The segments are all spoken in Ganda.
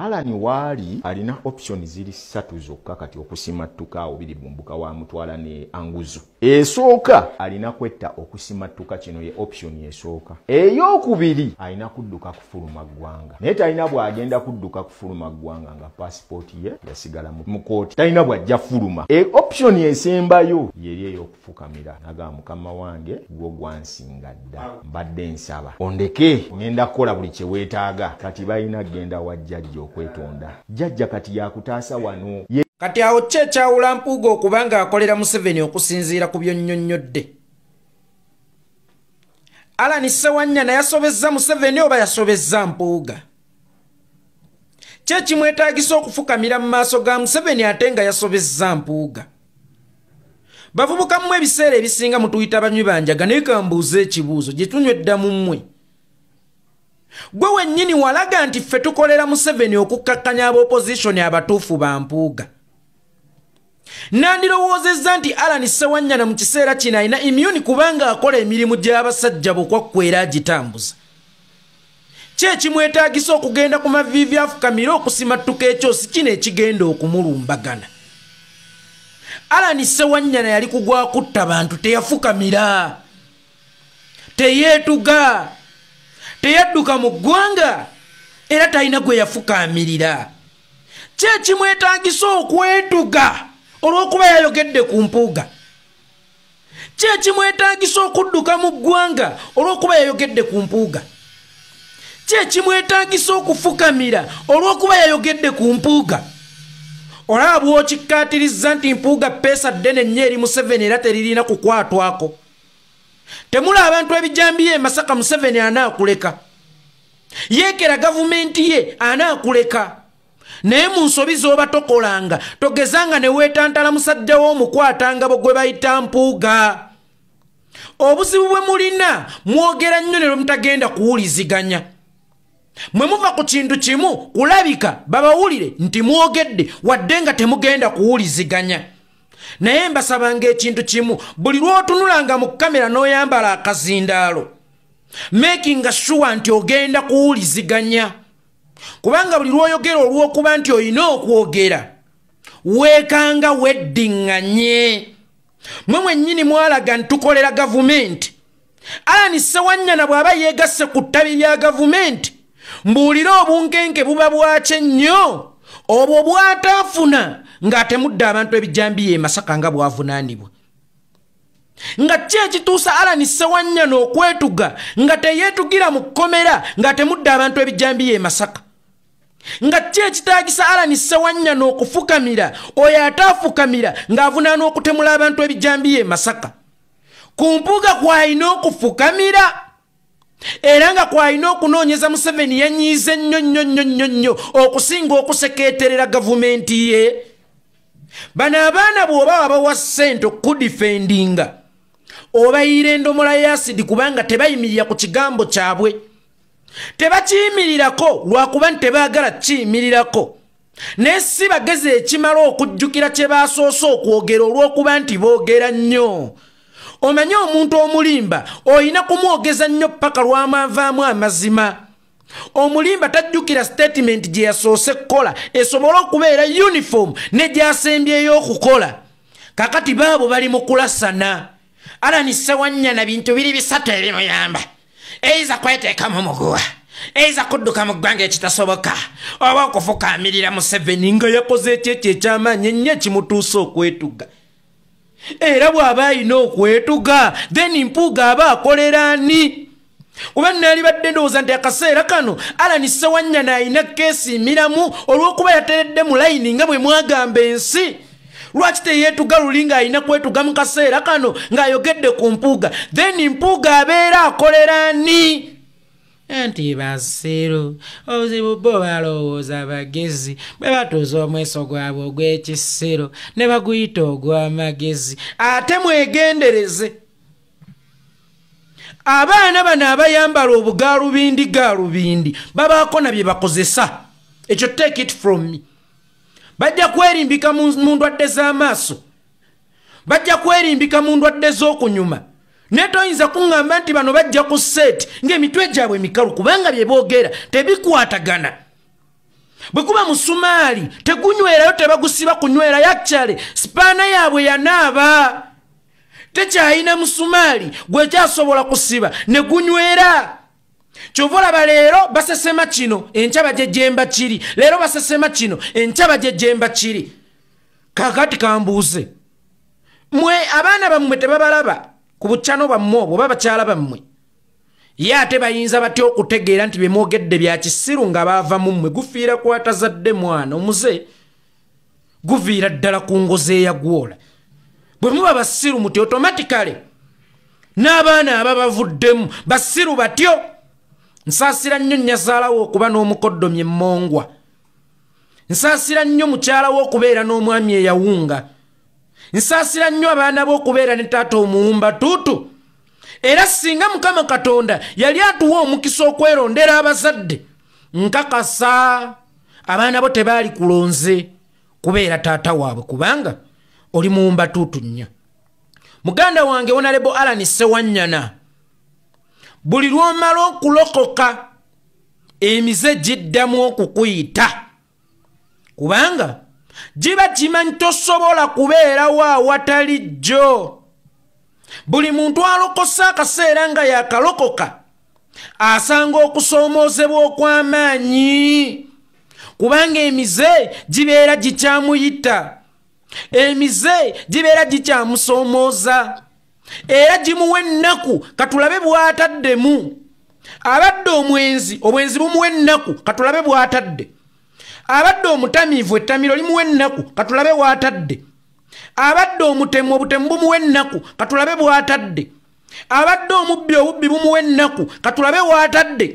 Alan wali alina option ziri 3 zokka kati okusimattuka obiri bumbuka wa mutwala ne anguzu. Esooka alina kwetta okusimattuka kino ye option esooka. Eyokubiri alina kudduka kufuluma ggwanga. Naye talina bw'agenda kudduka kufuluma ggwanga nga passport ye yasigala mu kooti. Talina bw'ajja fuluma. Option esembayo yeri ey'okufukamira. Naga mukama wange gwo gwansinga dda. Mbadde nsaba ondeke ngenda kukola buli kye weetaaga. Kati balina genda wa jjajja okwetonda. Jjajja kati yakutaasa wano. Kati awo kyawula Mpuuga okubanga akolera Museveni okusinziira ku byonnyonnyodde. Alan Ssewanyana yasobezza Museveni oba yasobezza Mpuuga? Kimwetaagisa okufukamira mu maaso ga Museveni ate nga yasobezza Mpuuga? Bavubuka mmwe ebiseera ebisinga mutuyita banywi banjaga naye kambuuza ekibuuzo gye tunywedda mu mmwe. Gwe wennyini walaga nti ffe tukolera Museveni okukkakkanya ab'opposition abatuufu ba Mpuuga. Nandirowoozezza nti Alan Ssewanyana mu kiseera kino alina immune kubanga akola emirimu gy'abasajja bukwakwera agitambuza. Kimwetaagisa okugenda ku maviivi afukamira okusimattuka ekyosi kino ekigenda okumulumbagana. Alan Ssewanyana yali kugwa kutta bantu teyafukamira. Teyeetuga. Teyadduka mu ggwanga era talina gwe yafukamirira. Kimwetaagisa okwetuga olw'okuba yayogedde ku Mpuuga. Kimwetaagisa okudduka mu ggwanga olw'okuba yayogedde ku Mpuuga. Kimwetaagisa okufukamira olw'okuba yayogedde ku Mpuuga. Olaba bw'okikkaatirizza nti Mpuuga ppeesa ddene nnyo eri Museveni era teririna kukwatwako. Temula abantu ebijambiye Masaka Museveni anaakuleka. Yeekera gavumenti ye anaakuleka. Naye mu nsobi z'oba tokolanga togezanga ne weetantala musajja w'omukwatangabo gwe bayita Mpuuga. Obuzibu bwe mulina mwogera nnyo ne mutagenda kuwuliziganya. Mwe muva ku kintu kimu kulabika babawulire nti mwogedde wadde nga temugenda kuwuliziganya. Naye mbasabanga ekintu kimu buli lw'otunulanga mu kamera n'oyambala akazindaalo making sure nti ogenda kuwuliziganya. Kubanga buli lw'oyogera olw'okuba nti olina okwogera weekanga weddiŋŋanye. Mwe mwennyini mwalaga ntukolera gavumenti. Alan Ssewanyana bw'aba yeegasse ku ttabi lya gavumenti mbuulira obunkenke buba bwakye nnyo obwo bw'ataafuna ng'atemudde abantu ebijambiye Masaka nga bwavunaanibwa. Nga ekituusa Alan Ssewanyana okwetuga nga teyeetugira mu kkomera ng'atemudde abantu ebijambiye Masaka. Nga ekitaagisa Alan Ssewanyana okufukamira oyo ataafukamira ng'avunaana okutemula abantu ebijambiye Masaka. Ku Mpuuga kw'alina okufukamira era nga kw'alina okunoonyeza Museveni yanyiize nnyo okusinga okusekeeterera gavumenti ye. Bano abaana bw'oba wabawa ssente okudifendinga obayira endomola y'asidi kubanga tebayimirira ku kigambo kyabwe. Tebakiyimirirako lwakuba nti tebaagala kiyimirirako. Naye si bagezi ekimala okujjukira kye baasoose okwogera olw'okuba nti boogera nnyo. Omanye omuntu omulimba oyina kumwogeza nnyo paka lw'amavaamu amazima. Omulimba tajjukira statement gye yasoose kukola esobola okubeera uniform ne gyasembyeyo okukola. Kakati baabo bali mu kulasana. Alan Ssewanyana bintu biri 3 ebimuyamba. Eiza kweteeka mu muguwa. Eiza kudduka mu ggwanga ekitasoboka. Oba okufukamirira Museveni nga yakoze ekyekyo eky'amaanyi ennyo kimutuusa okwetuga. Era bw'aba alina okwetuga then Mpuuga aba akolera ani? Kuba nali badde ndowooza nti akaseera kano Alan Ssewanyana alina keesi miramu olw'okuba yateredde mu layini nga bwe mwagamba ensi. Lwaki teyeetuga luli ng'alina kwetuga mu kaseera kano ng'ayogedde ku Mpuuga then Mpuuga abeera akolera ani? Anti basiru obuzibu bo balowooza bagezi bwe batuuza omweso gwabwe ogw'ekisiro ne baguyita ogw'amagezi. Ate mwegendereze abaana bano abayambala obugaalubindi babaako na bye bakozesa. Ekyo take it from me. Bajja kwerimbika mu ndwadde z'amaaso. Bajja kwerimbika mu ndwadde z'okunyuma. Netoyinza kuŋŋamba nti bano bajja ku set ng'emitwe gyabwe mikalu kubanga bye boogera tebikwatagana. bwe kuba musumali tegunywerayo tebagusiba kunywera yakyale spana yaabwe yanaaba tekyayina musumali gwe kyasobola kusiba ne gunywera kyova olaba leero basesema kino enkya bajejemba kiri leero basesema kino enkya bajejemba kiri kakati kambuuze mwe abaana bammwe tebabalaba ku bukyano bammwe obwo babakyala bammwe ye ate bayinza batya okutegeera nti bemwogedde bya kisiru nga baava mu mmwe gufiira kwatazadde mwana omuze guviira ddala ku ngozi eyagwola bwe muba basiru muti automatically n'abaana ababavuddemu basiru batyo nsaasira nnyo nnyazaalawo okuba n'omukoddomye mmongwa nsaasira nnyo mukyalawo okubeera n'omwami eyawunga nsaasira nnyo abaana b'okubeera ne taata omuwumba tuutu era singa Mukama Katonda yali atuwa omukisa okwerondera abazadde nkakasa abaana bo tebaali kulonze kubeera taata waabwe kubanga oli muwumba tuutu nnyo muganda wange Honorable Alan Ssewanyana buli lw'omala okulokoka emize giddamu okukuyita kubanga giba kimanyi tosobola kubeerawo awatali jjo buli muntu alokosa akaseera nga yakalokoka asanga okusoomoozebwa okw'amaanyi kubanga emize gibeera gikyamuyita emize gibeera gikyamusoomooza era gimuwa ennaku katulabe bw'ataddemu abadde omwenzi obwenzi bumuwa ennaku katulabe bw'atadde abadde omutamiivu ettamiro limuwa ennaku katulabe bw'atadde abadde omutemu obutemu bumuwa ennaku katulabe bw'atadde abadde omubbi obubbi bumuwa ennaku katulabe bw'atadde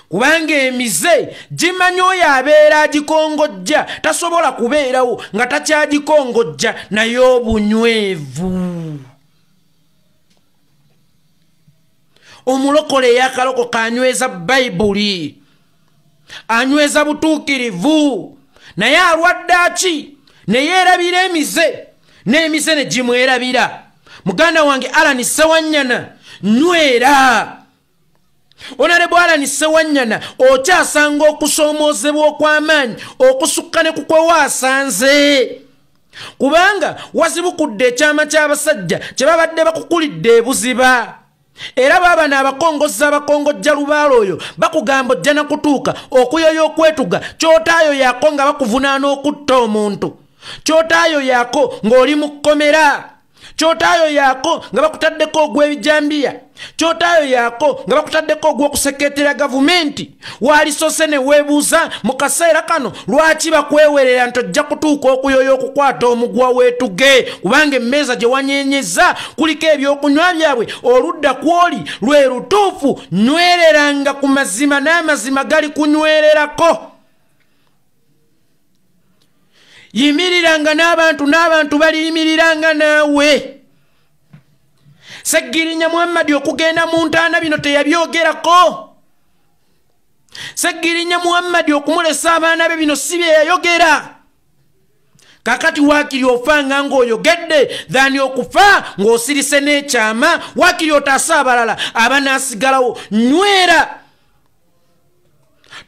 kubanga emize gimanyi oyo abeera agikongojja tasobola kubeerawo nga takyagikongojja naye obunywevu omulokole eyakalokoka anyweza bayibuli anyweza butuukirivu naye alwadde aki ne yeerabira emize n'emize ne gimwerabira muganda wange Alan Ssewanyana nywera Honorable Alan Ssewanyana okyasanga okusoomoozebwa okw'amaanyi okusukka ne ku kwe waasanze kubanga wazibukudde ekyama ky'abasajja kye babadde bakukulidde ebuziba era baabano abakongojja lubaala oyo bakugamba ojja na kutuuka okuyoya okwetuga kyotaayo yaako nga bakuvunaana okutta omuntu kyotaayo yaako ng'oli mu kkomera kyotaayo yaako nga bakutaddeko ogw'ebijambiya kyotaayo yaako nga bakutaddeko ogw'okusekeetera gavumenti waalisose ne weebuuza mu kaseera kano lwaki bakwewerera nti ojja kutuuka okuyoya okukwata omugwa weetuge kubanga emmeeza gye wanyenyeza kuliko ebyokunywa byabwe oludda kw'oli lwe lutuufu nywereranga ku mazima n'amazima gali kunywererako yimiriranga n'abantu baliyimiriranga naawe Seggirinya Muhammad okugenda mu ntaana bino teyabyogerako Seggirinya Muhammad okumulesa abaana be bino si bye yayogera kakati waakiri ofanga ng'oyogedde dhani okufa ng'osirise n'ekyama waakiri otaasa abalala abanaasigalawo nywera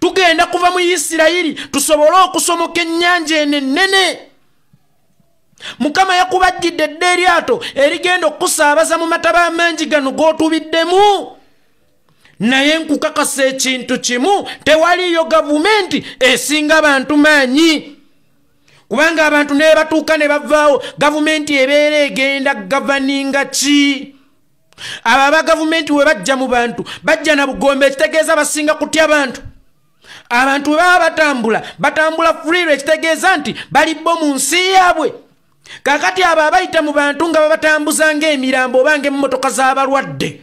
tugenda kuva mu Isirayiri tusobole okusomoka ennyanja enennene Mukama yakubajjidde dde eryato erigenda okusaabaza mu mataba amangi gano g'otubiddemu naye nkukakasa ekintu kimu tewaliyo gavumenti esinga abantu maanyi kubanga abantu ne batuuka ne bavaawo gavumenti ebeera egenda gavaninga ki abo aba gavumenti we bajja mu bantu bajja na bugombe ekitegeeza basinga kutya abantu baba batambula freely ekitegeeza nti bali bo mu nsi yaabwe kakati abo abayita mu bantu nga babatambuza ng'emirambo oba ng'emmotoka z'abalwadde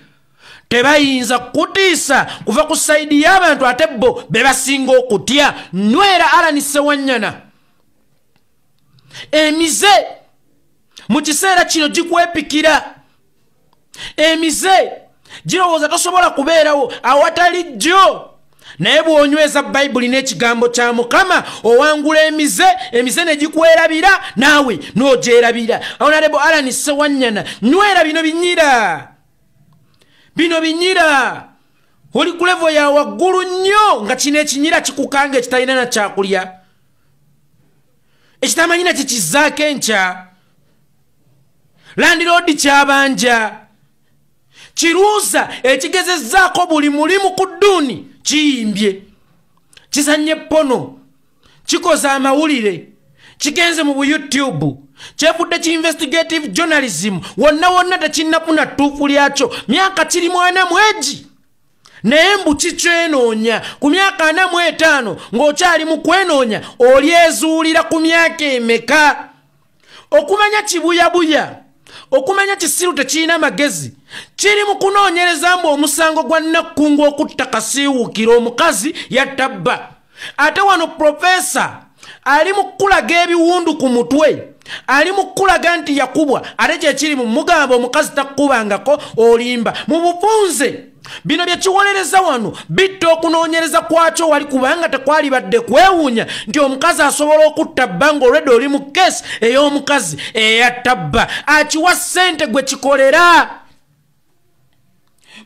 tebayinza kutiisa kuva ku sayidi y'abantu ate bo be basinga okutya nywera Alan Ssewanyana emize mu kiseera kino gikwepikira emize girowooza tosobola kubeerawo awatali jjo naye bw'onyweza bayibuli n'ekigambo kya Mukama owangula emize ne gikwerabira naawe n'ogyerabira Honorable Alan Ssewanyana nywera bino binyira oli ku level ya waggulu nnyo nga kino ekinyira kikukanga ekitalina na kyakulya ekitamanyina kikizaako enkya landiroodi kyabanja kiruuza ekigezezzaako buli mulimu ku dduuni kiyimbye kisanye pono kikoze amawulire kigenze mu YouTube kyevudde ki investigative journalism wonna tekinnafuna ttuufu lyakyo myaka kiri 40 naye mbu kikyenoonya ku myaka 45 ng'okyali mu kwenoonya olyezuulira ku myaka emeka okumanya kibuyabuya okumanya kisiru tekirina magezi kiri mu kunoonyereza mbu omusango gwa Nakkungu okutta Kasiiwuukira omukazi yattabba ate wano profesa ali mu kulaga ebiwundu ku mutwe ali mu kulaga nti yakubwa ate kyekiri mu mugamba omukazi takkubangako olimba mu bufunze bino byekiwolereza wano bitta okunoonyereza kwakyo wali kubanga tekwali badde kwewuunya nti omukazi asobola okutta bbanga olwedde oli mu keesi ey'omukazi eyattabba akiwa ssente gwe kikolera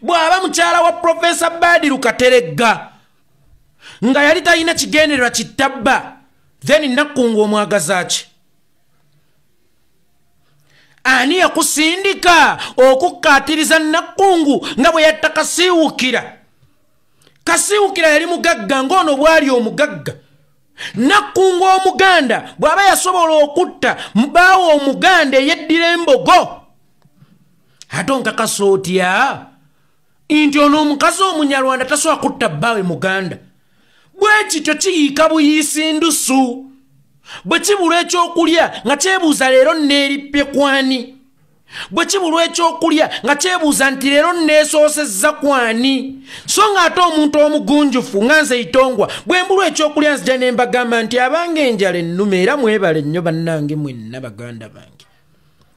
bw'aba mukyala wa Profesa Badiru Kateregga nga yali talina kigendererwa kittabba then Nakkungu omwagazaaki ani yakusindika okukkaatiriza Nakkungu nga bwe yatta Kasiiwuukira Kasiiwuukira yali mugagga ng'ono bwali omugagga Nakkungu omuganda bw'aba yasobola okutta mubaawo omuganda eyeddira embogo ate onkakasa otya nti ono omukazi omunyarwanda tasobola kutta bbaawe muganda bwe kityo kiyiika buyiisi ndusu bwe kibulwa ekyokulya nga kyebuuza leero neerippye kwani bwe kibulwa ekyokulya nga kyebuuza nti leero neesoosezza kwani so ng'ate omuntu omugunjufu nga nze Itongwa bwe mbulwa ekyokulya nzija ne mbagamba nti abange enjala ennume era mwebale nnyo bannange mwenna baganda bange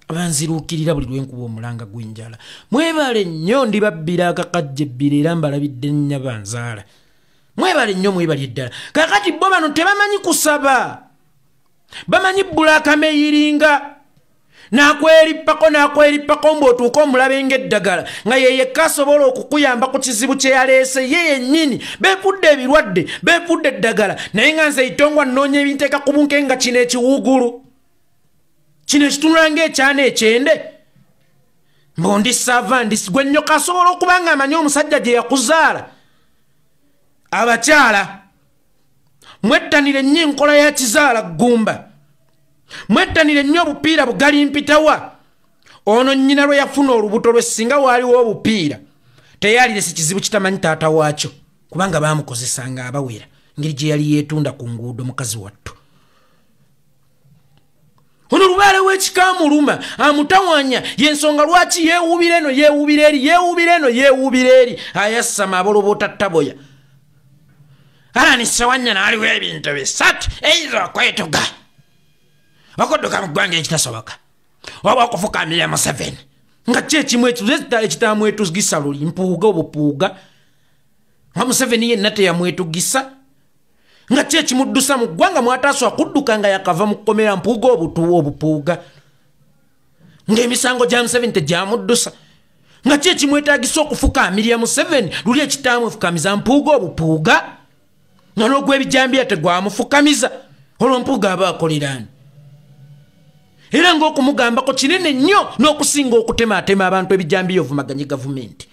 abanziruukirira buli lwenkuba omulanga gw'enjala mwebale nnyo ndibabbira akakajja ebbira era mbalabidde nnya banzaala mwebale nnyo mwebali ddala kakati bo bano tebamanyi kusaba bamanyi bbulaka meyiringa nakwerippako mbw'otuuka omulabe ng'eddagala nga yeyekka asobola okukuyamba ku kizibu kye yaleese ye yennyini beefudde ebirwadde beefudde eddagala naye nga nze Itongwa nnoonya ebinteeka ku bunke nga kino ekiwuugulu kino ekitunula ng'ekyana ekyende mbondi savandisi gwe nnyoka asobola okuba nga amanyi omusajja gye yakuzaala abakyala mwettanire nnyo enkola ya kizaala ggumba mwettanire nnyo obupiira bugali mpitawa ono nnyina lwe yafuna olubuto lwe singa waaliwo obupiira teyaliresi kizibu kitamanyi taata waakyo kubanga baamukozesanga abawera ngeri gye yali yeetunda ku nguudo mukazi wattu ono lubaale w'ekikamuluma amutawanya yensonga lwaki yeewuubira eno yeewuubira eri ayassama abolobota taboya alanisewanya naaliwo ebintu bisatu eiza okwetuga okudduka mu ggwanga ekitasoboka oba okufukamira Museveni nga ki ekimu ekitamwetugisa luli mpuuga obupuuga nga Museveni yenna teyamwetugisa nga ki ekimuddusa mu ggwanga mwataaswa kudduka nga yakava mu kkomera mpuuga obupuuga ng'emisango gya Museveni tegyamuddusa nga ki ekimwetaagisa okufukamirira Museveni luli ekitamwefukamiza mpuuga obupuuga nga n'ogw'ebijambiya tegwamufukamiza olwo mpuuga aba akoleraani era ng'okumugambako kinene nnyo n'okusinga okutemaatema abantu ebijambiya ovumaganyi gavumenti